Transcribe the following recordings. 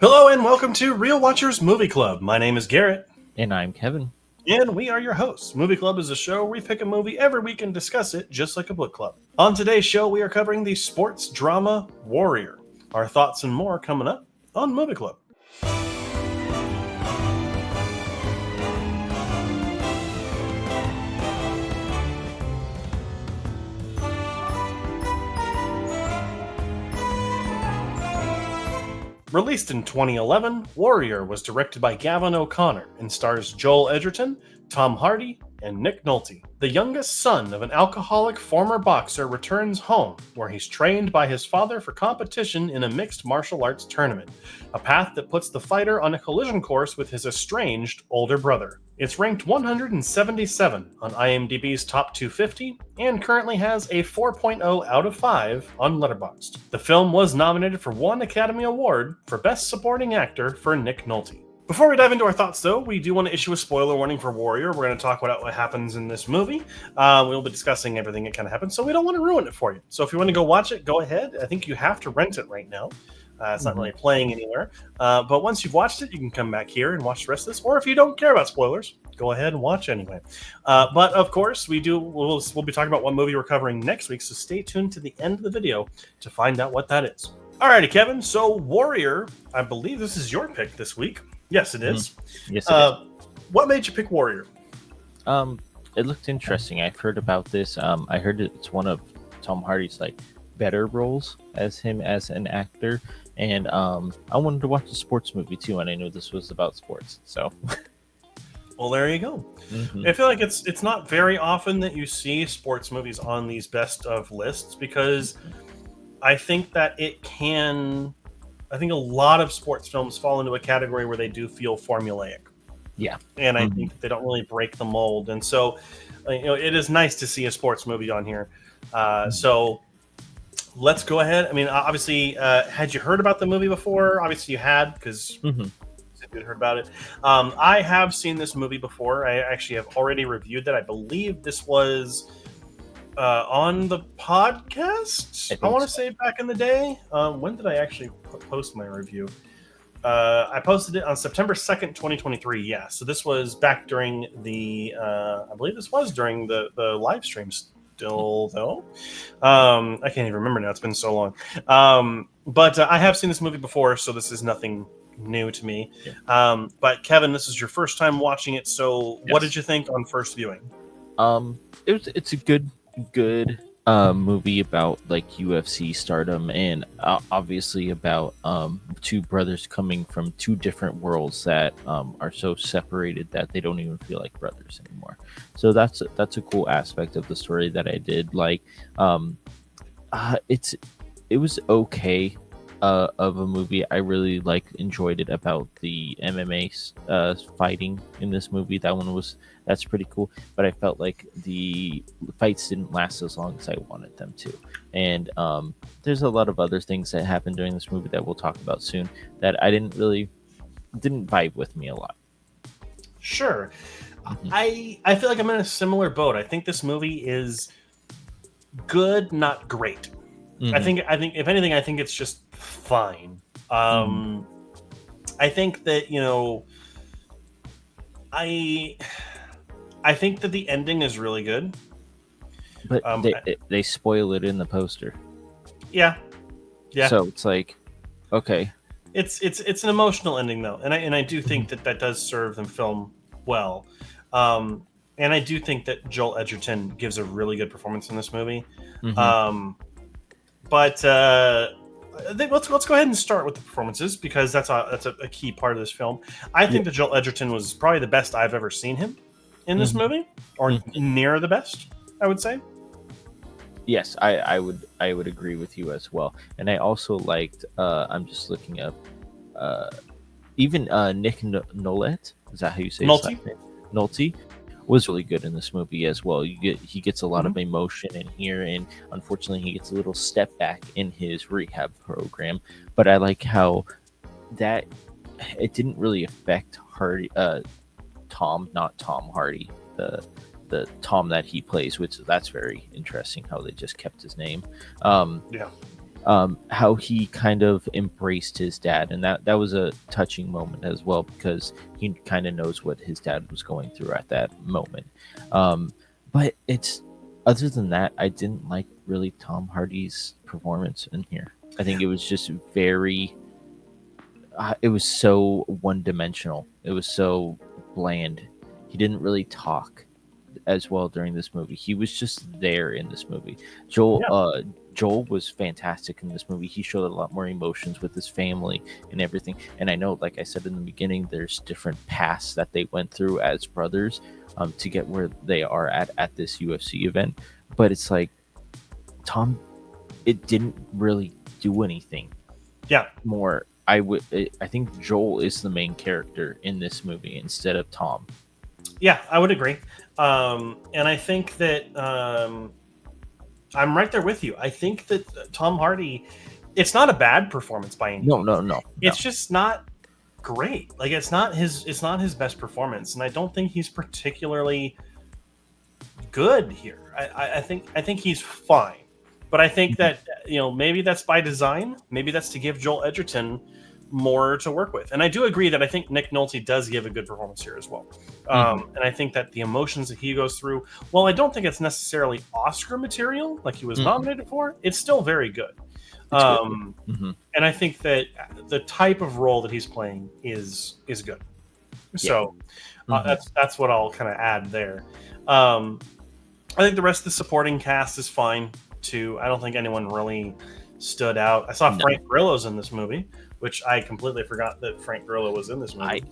Hello and welcome to Real Watchers Movie Club. My name is Garrett. And I'm Kevin. And we are your hosts. Movie Club is a show where we pick a movie every week and discuss it just like a book club. On today's show, we are covering the sports drama Warrior. Our thoughts and more coming up on Movie Club. Released in 2011, Warrior was directed by Gavin O'Connor and stars Joel Edgerton, Tom Hardy, and Nick Nolte. The youngest son of an alcoholic former boxer returns home, where he's trained by his father for competition in a mixed martial arts tournament, a path that puts the fighter on a collision course with his estranged older brother. It's ranked 177 on IMDb's Top 250 and currently has a 4.0 out of 5 on Letterboxd. The film was nominated for one Academy Award for Best Supporting Actor for Nick Nolte. Before we dive into our thoughts, though, we do want to issue a spoiler warning for Warrior. We're going to talk about what happens in this movie. We'll be discussing everything that kind of happens, so we don't want to ruin it for you. So if you want to go watch it, go ahead. I think you have to rent it right now. It's not really playing anywhere. But once you've watched it, you can come back here and watch the rest of this. Or if you don't care about spoilers, go ahead and watch anyway. But of course, we'll be talking about what movie we're covering next week, so stay tuned to the end of the video to find out what that is. Alrighty, Kevin. So Warrior, I believe this is your pick this week. Yes, it is. Yes, it is. What made you pick Warrior? It looked interesting. I've heard about this. I heard it's one of Tom Hardy's better roles as him as an actor, and I wanted to watch a sports movie too, and I knew this was about sports. So, well, there you go. I feel like it's not very often that you see sports movies on these best of lists because I think that I think a lot of sports films fall into a category where they do feel formulaic. Yeah. And I think they don't really break the mold. And so, it is nice to see a sports movie on here. So let's go ahead. I mean, obviously, had you heard about the movie before? Obviously you had, because you heard about it. I have seen this movie before. I actually have already reviewed that. I believe this was on the podcast, I want to say back in the day. When did I actually post my review? I posted it on September 2nd, 2023. Yeah, so this was back during the, I believe this was during the live stream still, though. I can't even remember now. It's been so long. But I have seen this movie before, so this is nothing new to me. Yeah. But Kevin, this is your first time watching it, so yes. What did you think on first viewing? It's a good movie about UFC stardom, and obviously about two brothers coming from two different worlds that are so separated that they don't even feel like brothers anymore. So that's a cool aspect of the story that I did like. It was okay of a movie. I really enjoyed it about the MMA fighting in this movie. That's pretty cool, but I felt like the fights didn't last as long as I wanted them to. And there's a lot of other things that happened during this movie that we'll talk about soon that I didn't vibe with me a lot. Sure. I feel like I'm in a similar boat. I think this movie is good, not great. I think if anything, I think it's just fine. I think that, I think that the ending is really good. But they spoil it in the poster. Yeah. So it's okay. It's an emotional ending though, and I do think that does serve the film well. And I do think that Joel Edgerton gives a really good performance in this movie. But I think let's go ahead and start with the performances, because that's a key part of this film. I think that Joel Edgerton was probably the best I've ever seen him in this movie, or near the best, I would say. Yes, I would agree with you as well. And I also liked, I'm just looking up, even Nick Nolte, is that how you say his name? Nolte was really good in this movie as well. He gets a lot of emotion in here, and unfortunately he gets a little step back in his rehab program. But I like how that it didn't really affect Hardy, not Tom Hardy, the Tom that he plays, which that's very interesting how they just kept his name. how he kind of embraced his dad, and that was a touching moment as well, because he kind of knows what his dad was going through at that moment. But it's other than that, I didn't like really Tom Hardy's performance in here. I think it was just very it was so one dimensional. It was so bland. He didn't really talk as well during this movie. He was just there in this movie. Joel Yeah. Joel was fantastic in this movie. He showed a lot more emotions with his family and everything. And I know, like I said in the beginning, there's different paths that they went through as brothers to get where they are at this UFC event. But it's like Tom, it didn't really do anything Yeah. more. I think Joel is the main character in this movie instead of Tom. Yeah, I would agree. And I think that I'm right there with you. I think that Tom Hardy, it's not a bad performance by any means. No. It's just not great. Like it's not his best performance, and I don't think he's particularly good here. I think he's fine, but I think that maybe that's by design. Maybe that's to give Joel Edgerton more to work with. And I do agree that I think Nick Nolte does give a good performance here as well. And I think that the emotions that he goes through, well, I don't think it's necessarily Oscar material like he was nominated for. It's still very good. And I think that the type of role that he's playing is good. So that's what I'll kind of add there. I think the rest of the supporting cast is fine too. I don't think anyone really stood out. I saw Frank Grillo's in this movie, which I completely forgot that Frank Grillo was in this movie.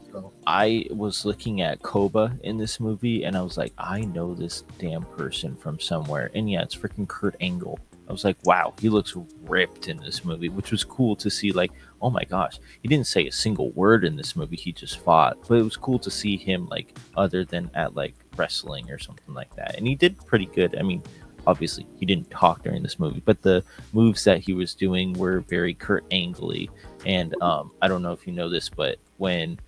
I was looking at Koba in this movie, and I was like, I know this damn person from somewhere. And yeah, it's freaking Kurt Angle. I was like, wow, he looks ripped in this movie, which was cool to see. Like, oh my gosh, he didn't say a single word in this movie. He just fought. But it was cool to see him, like, other than at, like, wrestling or something like that. And he did pretty good. I mean, obviously, he didn't talk during this movie, but the moves that he was doing were very Kurt Angle-y. And I don't know if you know this, but when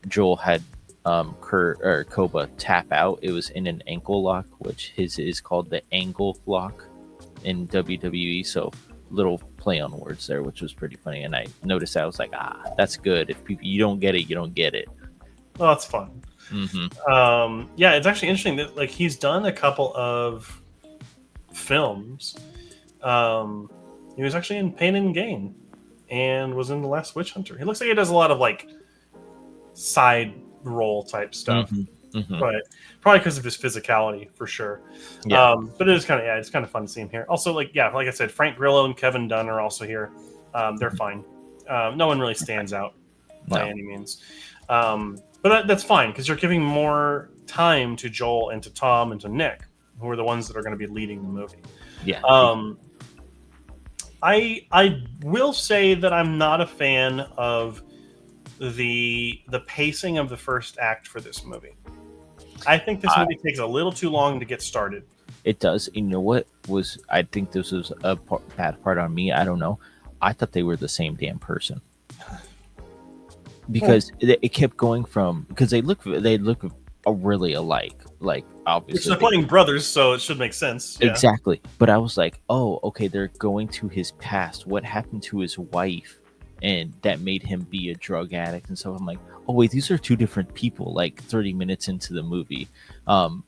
Joel had Koba tap out, it was in an ankle lock, which his is called the angle lock in WWE. So little play on words there, which was pretty funny. And I noticed that. I was like, that's good. If people you don't get it, you don't get it. Well, that's fun. Yeah, it's actually interesting that like he's done a couple of films. He was actually in Pain and Gain and was in The Last Witch Hunter. He looks like he does a lot of like side role type stuff, but probably because of his physicality for sure. But it is kind of it's kind of fun to see him here. Also, like I said, Frank Grillo and Kevin Dunn are also here. They're fine. No one really stands out by any means. But that's fine because you're giving more time to Joel and to Tom and to Nick, who are the ones that are going to be leading the movie. Yeah. I will say that I'm not a fan of the pacing of the first act for this movie. I think this movie takes a little too long to get started. It does. You know what was? I think this was a bad part on me. I don't know. I thought they were the same damn person because it kept going from because they look really alike. Like obviously they're playing brothers, so it should make sense. Yeah. Exactly. But I was like, oh, okay, they're going to his past. What happened to his wife? And that made him be a drug addict. And so I'm like, oh wait, these are two different people. Like 30 minutes into the movie,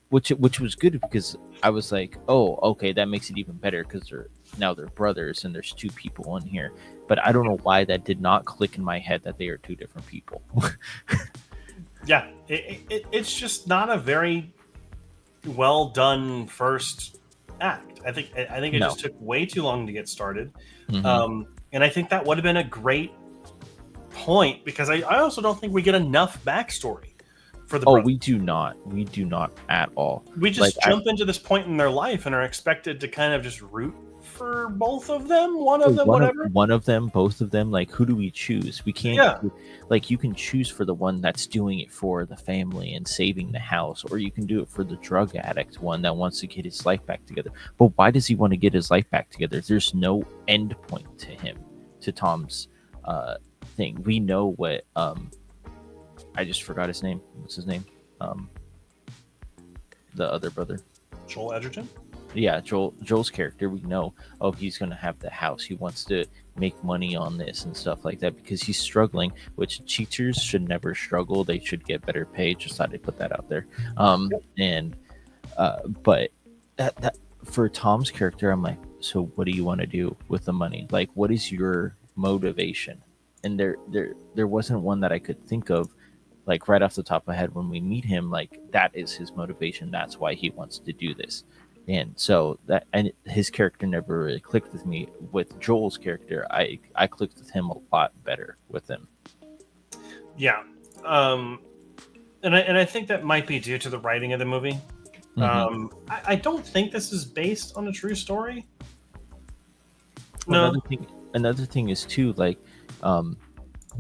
which was good because I was like, oh, okay, that makes it even better because they're brothers and there's two people in here. But I don't know why that did not click in my head that they are two different people. Yeah, it's just not a very well done first act. I think it just took way too long to get started. And I think that would have been a great point because I also don't think we get enough backstory for the brothers. We do not at all. We just jump into this point in their life and are expected to kind of just root for both of them, one of them, both of them. Like, who do we choose? We can't. Like, you can choose for the one that's doing it for the family and saving the house, or you can do it for the drug addict one that wants to get his life back together. But why does he want to get his life back together? There's no end point to him, to Tom's thing. We know what. I just forgot his name. What's his name? The other brother. Joel Edgerton. yeah, Joel's character, we know, oh, he's gonna have the house. He wants to make money on this and stuff like that because he's struggling. Which teachers should never struggle; they should get better pay. Just thought I'd put that out there. And but that for Tom's character, I'm like, so what do you want to do with the money? Like, what is your motivation? And there wasn't one that I could think of, like right off the top of my head when we meet him. Like that is his motivation. That's why he wants to do this. And so that, and his character never really clicked with me. With Joel's character, I clicked with him a lot better with him. Yeah, and I think that might be due to the writing of the movie. I don't think this is based on a true story. No. Another thing is too, like,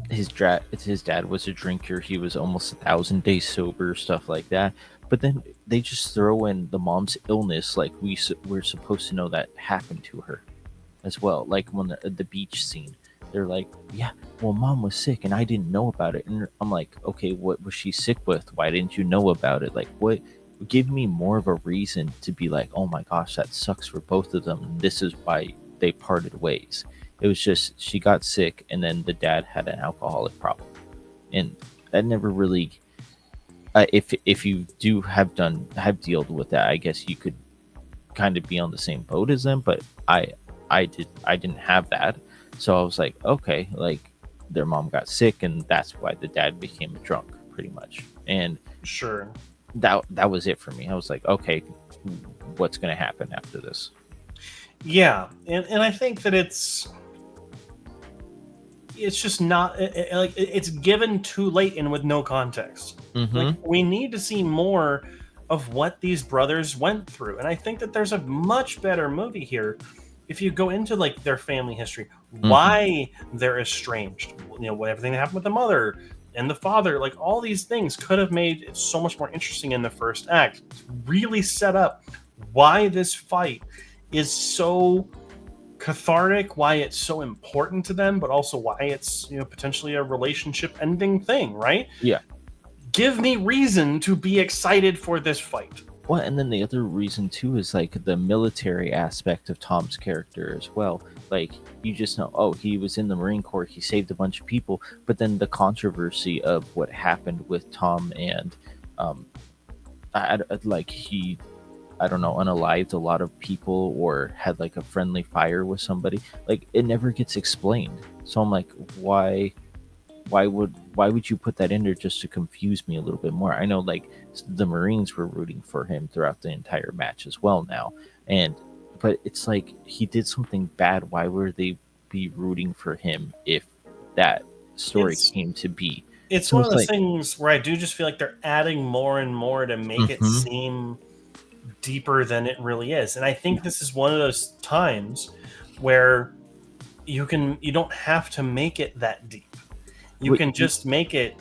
his dad was a drinker. He was almost 1,000 days sober, stuff like that. But then they just throw in the mom's illness, like we're supposed to know that happened to her as well. Like when the beach scene, they're like, yeah, well, mom was sick and I didn't know about it. And I'm like, okay, what was she sick with? Why didn't you know about it? Like, what? Give me more of a reason to be like, oh my gosh, that sucks for both of them. This is why they parted ways. It was just she got sick, and then the dad had an alcoholic problem, and that never really. If you do have dealt with that, I guess you could kind of be on the same boat as them. But I didn't have that, so I was like, okay, like their mom got sick, and that's why the dad became a drunk, pretty much. And sure, that was it for me. I was like, okay, what's going to happen after this? Yeah, and I think that it's just not it's given too late and with no context. Like, we need to see more of what these brothers went through, and I think that there's a much better movie here if you go into like their family history, why they're estranged, everything that happened with the mother and the father, like all these things could have made it so much more interesting in the first act. Really set up why this fight is so cathartic, why it's so important to them, but also why it's potentially a relationship ending thing, right? Yeah. Give me reason to be excited for this fight. Well, and then the other reason too is like the military aspect of Tom's character as well. Like, you just know, oh, he was in the Marine Corps, he saved a bunch of people, but then the controversy of what happened with Tom and he, I don't know, unalived a lot of people or had like a friendly fire with somebody. Like, it never gets explained. So I'm like, why would you put that in there just to confuse me a little bit more? I know like the Marines were rooting for him throughout the entire match as well now, but it's like he did something bad. Why would they be rooting for him if that story came to be? It's one of those things where I do just feel like they're adding more and more to make it seem deeper than it really is. And I think this is one of those times where you don't have to make it that deep. You can just make it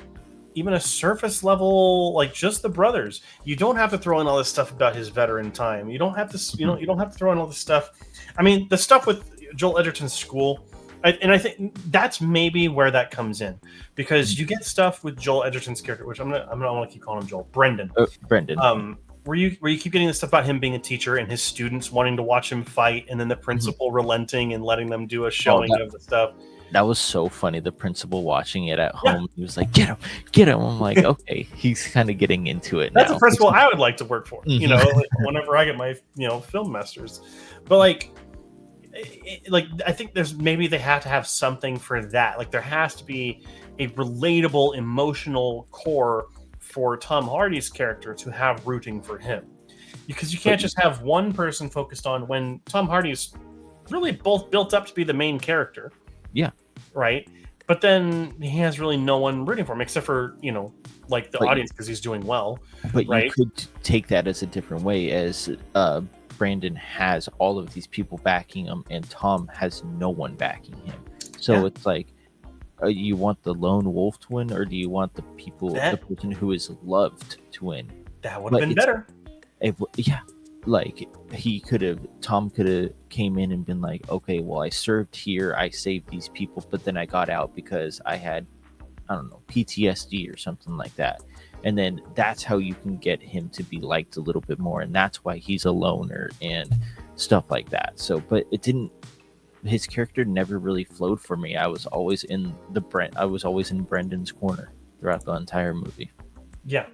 even a surface level, like just the brothers. You don't have to throw in all this stuff about his veteran time. You don't have to, you don't have to throw in all this stuff. I mean, the stuff with Joel Edgerton's school, and I think that's maybe where that comes in, because you get stuff with Joel Edgerton's character, which I'm gonna want to keep calling him Joel, Brendan. Where you keep getting this stuff about him being a teacher and his students wanting to watch him fight, and then the principal relenting and letting them do a showing of the stuff. That was so funny. The principal watching it at home, he was like, "Get him!" I'm like, okay, he's kind of getting into it. That's now. a principal I would like to work for. Like, whenever I get my film masters, but like I think they have to have something for that. Like, there has to be a relatable, emotional core for Tom Hardy's character to have rooting for him, because you can't just have one person focused on when Tom Hardy's really both built up to be the main character. Yeah. Right. But then he has really no one rooting for him except for, like the audience, because he's doing well. But you could take that as a different way, as Brandon has all of these people backing him and Tom has no one backing him. So it's like, you want the lone wolf to win, or do you want the person who is loved to win? That would have been better. Like, Tom could have came in and been like, okay, well, I served here, I saved these people, but then I got out because I had I don't know, PTSD or something like that. And then that's how you can get him to be liked a little bit more, and that's why he's a loner and stuff like that. So, but it didn't. His character never really flowed for me. I was always in Brendan's corner throughout the entire movie. Yeah,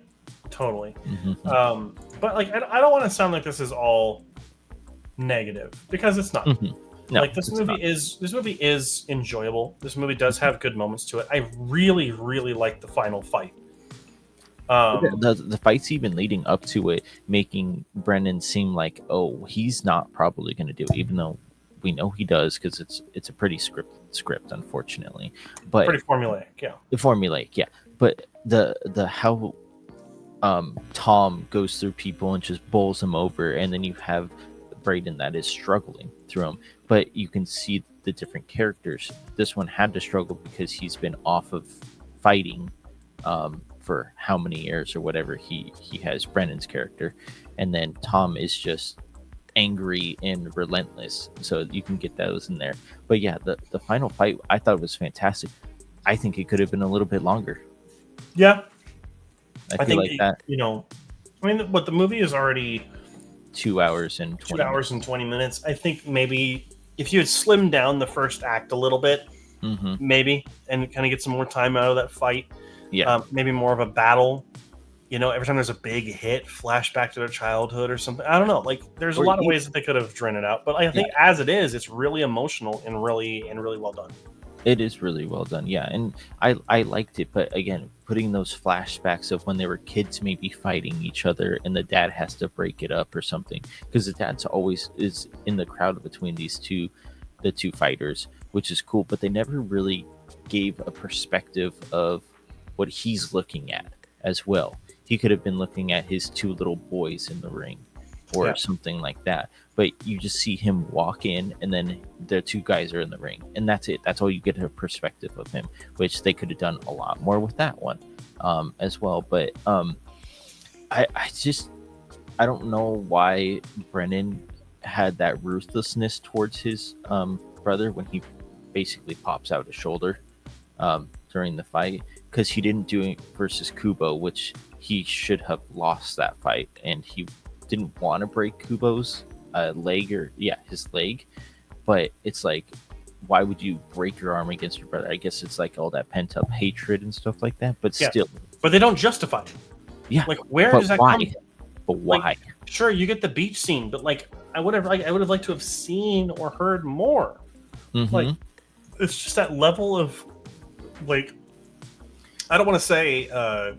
totally. Mm-hmm. But like, I don't want to sound like this is all negative, because it's not. Mm-hmm. No, like this movie is enjoyable. This movie does have good moments to it. I really, really like the final fight. The fights even leading up to it, making Brendan seem like, oh, he's not probably going to do it, even though we know he does, because it's a pretty script, unfortunately. But pretty formulaic, yeah. The formulaic, yeah. But the how Tom goes through people and just bowls them over, and then you have Brayden that is struggling through them. But you can see the different characters. This one had to struggle because he's been off of fighting for how many years or whatever he has, Brennan's character. And then Tom is just angry and relentless. So you can get those in there. But yeah, the final fight I thought was fantastic. I think it could have been a little bit longer. Yeah. I feel like that. You know, I mean, what the movie is already 2 hours and 20 2 hours and 20 minutes. I think maybe if you had slimmed down the first act a little bit, maybe, and kind of get some more time out of that fight. Yeah. Maybe more of a battle. You know, every time there's a big hit, flashback to their childhood or something. I don't know. Like, there's a lot of ways that they could have drawn it out. But I think as it is, it's really emotional and really well done. It is really well done, yeah, and I liked it. But again, putting those flashbacks of when they were kids, maybe fighting each other, and the dad has to break it up or something, because the dad's always is in the crowd between the two fighters, which is cool. But they never really gave a perspective of what he's looking at as well. He could have been looking at his two little boys in the ring, or something like that. But you just see him walk in, and then the two guys are in the ring, and that's it. That's all you get a perspective of him, which they could have done a lot more with that one as well. But I don't know why Brennan had that ruthlessness towards his brother when he basically pops out his shoulder during the fight, because he didn't do it versus Kubo, which he should have lost that fight, and he didn't want to break Kubo's his leg. But it's like, why would you break your arm against your brother? I guess it's like all that pent up hatred and stuff like that. But still, but they don't justify it. Yeah, like, where does that come from? But why? Like, sure, you get the beach scene, but like, I would have liked to have seen or heard more. Like, it's just that level of, like, I don't want to say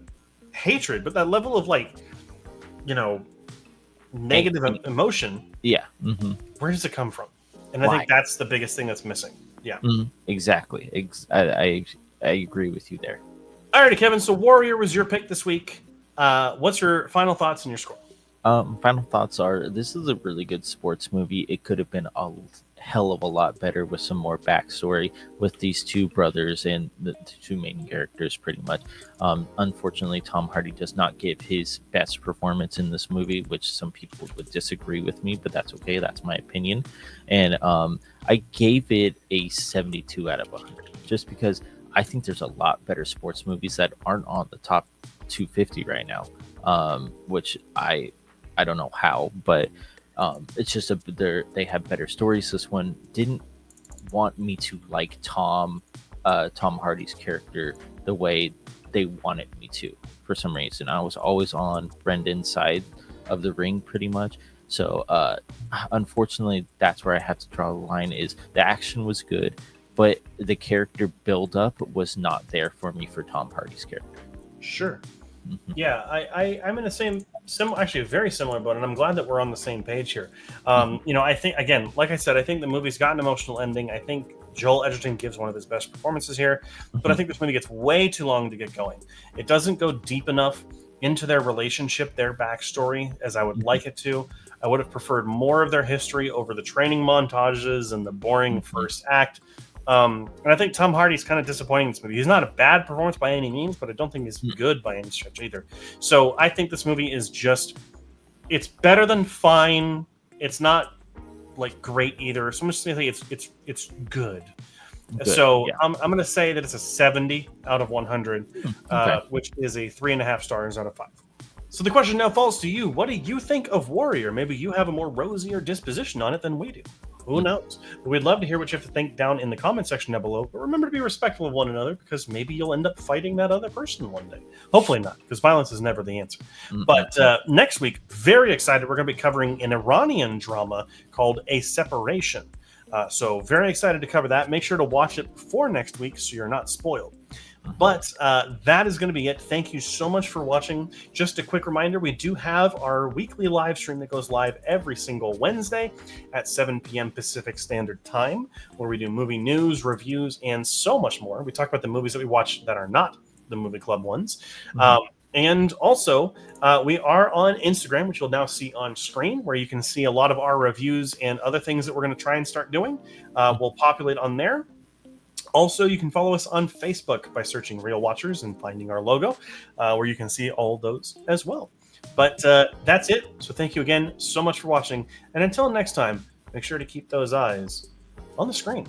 hatred, but that level of, like, you know, negative emotion. Yeah. Where does it come from? And I think that's the biggest thing that's missing. Yeah. Exactly. I agree with you there. Alrighty, Kevin. So Warrior was your pick this week. What's your final thoughts and your score? Final thoughts are, this is a really good sports movie. It could have been a hell of a lot better with some more backstory with these two brothers and the two main characters, pretty much. Unfortunately, Tom Hardy does not give his best performance in this movie, which some people would disagree with me, but that's okay. That's my opinion. And I gave it a 72 out of 100, just because I think there's a lot better sports movies that aren't on the top 250 right now, which I don't know how, but it's just they have better stories. This one didn't want me to like Tom Hardy's character the way they wanted me to, for some reason. I was always on Brendan's side of the ring, pretty much. So unfortunately, that's where I had to draw the line. Is the action was good, but the character build up was not there for me for Tom Hardy's character. Sure. Yeah, I'm in the same actually a very similar boat, and I'm glad that we're on the same page here. You know, I think, again, like I said, I think the movie's got an emotional ending. I think Joel Edgerton gives one of his best performances here, but I think this movie gets way too long to get going. It doesn't go deep enough into their relationship, their backstory, as I would like it to. I would have preferred more of their history over the training montages and the boring first act. And I think Tom Hardy's kind of disappointing in this movie. He's not a bad performance by any means, but I don't think he's good by any stretch either. So I think this movie is just, it's better than fine. It's not like great either. So I'm just saying it's good. Good. So Yeah. I'm going to say that it's a 70 out of 100, Okay. which is a 3.5 stars out of 5. So the question now falls to you. What do you think of Warrior? Maybe you have a more rosier disposition on it than we do. Who knows? But we'd love to hear what you have to think down in the comment section down below. But remember to be respectful of one another, because maybe you'll end up fighting that other person one day. Hopefully not, because violence is never the answer. But next week, very excited, we're going to be covering an Iranian drama called A Separation. So very excited to cover that. Make sure to watch it before next week so you're not spoiled. But that is going to be it. Thank you so much for watching. Just a quick reminder, we do have our weekly live stream that goes live every single Wednesday at 7 p.m. Pacific Standard Time, where we do movie news, reviews, and so much more. We talk about the movies that we watch that are not the movie club ones. And also, we are on Instagram, which you'll now see on screen, where you can see a lot of our reviews and other things that we're going to try and start doing. We'll populate on there. Also, you can follow us on Facebook by searching Real Watchers and finding our logo, where you can see all those as well. But that's it. So thank you again so much for watching. And until next time, make sure to keep those eyes on the screen.